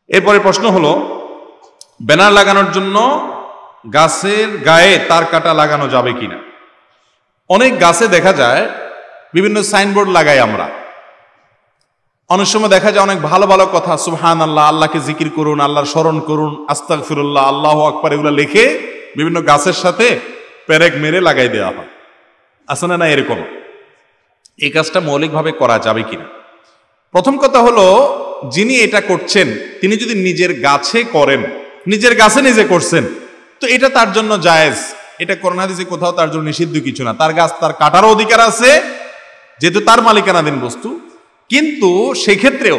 এরপরে প্রশ্ন হলো, ব্যানার লাগানোর জন্য গাছের গায়ে তার কাটা লাগানো যাবে কিনা। অনেক গাছে দেখা যায় বিভিন্ন সাইনবোর্ড লাগাই আমরা, অনেক সময় দেখা যায় অনেক ভালো ভালো কথা, সুবহানাল্লাহ, আল্লাহকে জিকির করুন, আল্লাহর স্মরণ করুন, আস্তাগফিরুল্লাহ, আল্লাহু আকবার, এগুলো লিখে বিভিন্ন গাছের সাথে পেরেক মেরে লাগাই দেওয়া হয়। আছে না এরকম? এই কাজটা মৌলিকভাবে করা যাবে কিনা। প্রথম কথা হলো, যিনি এটা করছেন তিনি যদি নিজের গাছে করেন, নিজের গাছে নিজে করছেন, তো এটা তার জন্য জায়েজ। এটা কোরআন হাদিসে কোথাও তার জন্য নিষিদ্ধ কিছু না। তার গাছ তার কাটারও অধিকার আছে, যেহেতু তার মালিকানাধীন বস্তু। কিন্তু সেক্ষেত্রেও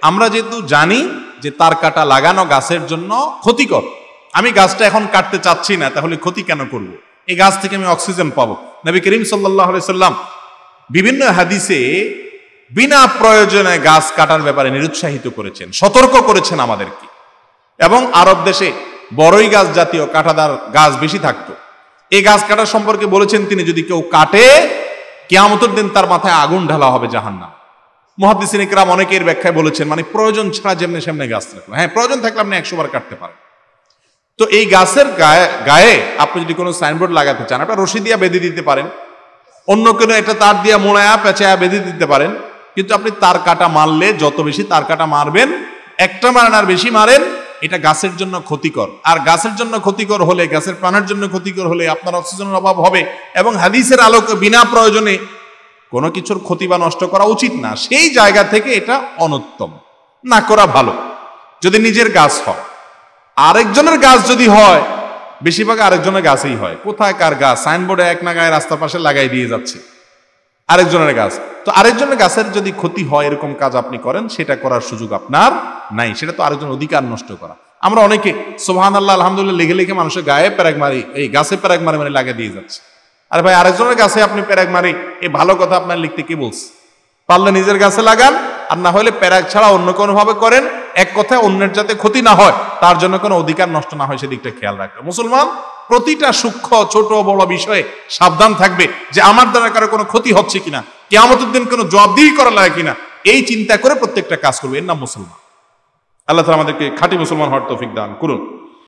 আমরা যেহেতু জানি যে তার কাটা লাগানো গাছের জন্য ক্ষতিকর, আমি গাছটা এখন কাটতে চাচ্ছি না, তাহলে ক্ষতি কেন করব? এই গাছ থেকে আমি অক্সিজেন পাবো। নবী করিম সাল্লাল্লাহু আলাইহি সাল্লাম বিভিন্ন হাদিসে বিনা প্রয়োজনে গাছ কাটার ব্যাপারে নিরুৎসাহিত করেছেন, সতর্ক করেছেন আমাদেরকে। এবং আরব দেশে বড়ই গাছ জাতীয় কাঁটাদার গাছ বেশি থাকতো। এই গাছ কাটার সম্পর্কে বলেছেন তিনি, যদি কেউ কাটে কিয়ামতের দিন তার মাথায় আগুন ঢালা হবে জাহান্নাম। মুহাদ্দিসিন ইকরাম অনেকের ব্যাখ্যায় বলেছেন, মানে প্রয়োজন ছাড়া যেমনি সেমনি গাছ রাখলো। হ্যাঁ, প্রয়োজন থাকলে আপনি 100 বার কাটতে পারেন। তো এই গাছের গায়ে আপনি যদি কোনো সাইনবোর্ড লাগাতে চান, আপনার রশি দিয়ে বেঁধে দিতে পারেন, অন্য কোনো একটা তার দিয়ে মোড়ায়া পেঁচায়া বেঁধে দিতে পারেন। কিন্তু আপনি তার কাটা মারলে, যত বেশি তার কাটা মারবেন, একটা মারেন আর বেশি মারেন, এটা গাছের জন্য ক্ষতিকর। আর গাছের জন্য ক্ষতিকর হলে, গাছের প্রাণের জন্য ক্ষতিকর হলে আপনার অক্সিজেনের অভাব হবে। এবং হাদিসের আলোকে বিনা প্রয়োজনে কোনো কিছুর ক্ষতি বা নষ্ট করা উচিত না। সেই জায়গা থেকে এটা অনুত্তম, না করা ভালো। যদি নিজের গাছ হয়, আরেকজনের গাছ যদি হয়, বেশিরভাগ আরেকজনের গাছেই হয়। কোথায় কার গাছ? সাইনবোর্ডে এক নাগায় রাস্তার পাশে লাগাই দিয়ে যাচ্ছে আরেকজনের গাছ। তো আরেকজনের গাছের যদি ক্ষতি হয়, এরকম কাজ আপনি করেন, সেটা করার সুযোগ আপনার নাই। সেটা তো আরেকজনের অধিকার নষ্ট করা। আমরা অনেকে সুবহানাল্লাহ, আলহামদুলিল্লাহ লিখে লিখে মানুষের গায়ে প্যারাক মারি, এই গাছে প্যারাক মারি মানে লাগিয়ে দিয়ে যাচ্ছে। আরে ভাই, আরেকজনের গাছে আপনি প্যারাক মারি, এই ভালো কথা আপনার লিখতে কি বলছে? পারলে নিজের গাছে লাগান, আর না হলে প্যারাক ছাড়া অন্য কোনো ভাবে করেন। এক কথায় অন্যের যাতে ক্ষতি না হয়, তার জন্য কোনো অধিকার নষ্ট না হয়, সেদিকটা খেয়াল রাখবে। মুসলমান প্রতিটা সূক্ষ্ম ছোট বড় বিষয়ে সাবধান থাকবে যে আমার দ্বারা কারো কোনো ক্ষতি হচ্ছে কিনা, কিয়ামতের দিন কোনো জবাবদিহি করা লাগে কিনা, এই চিন্তা করে প্রত্যেকটা কাজ করবে। এর নাম মুসলমান। আল্লাহ তাআলা আমাদেরকে খাঁটি মুসলমান হওয়ার তৌফিক দান করুন।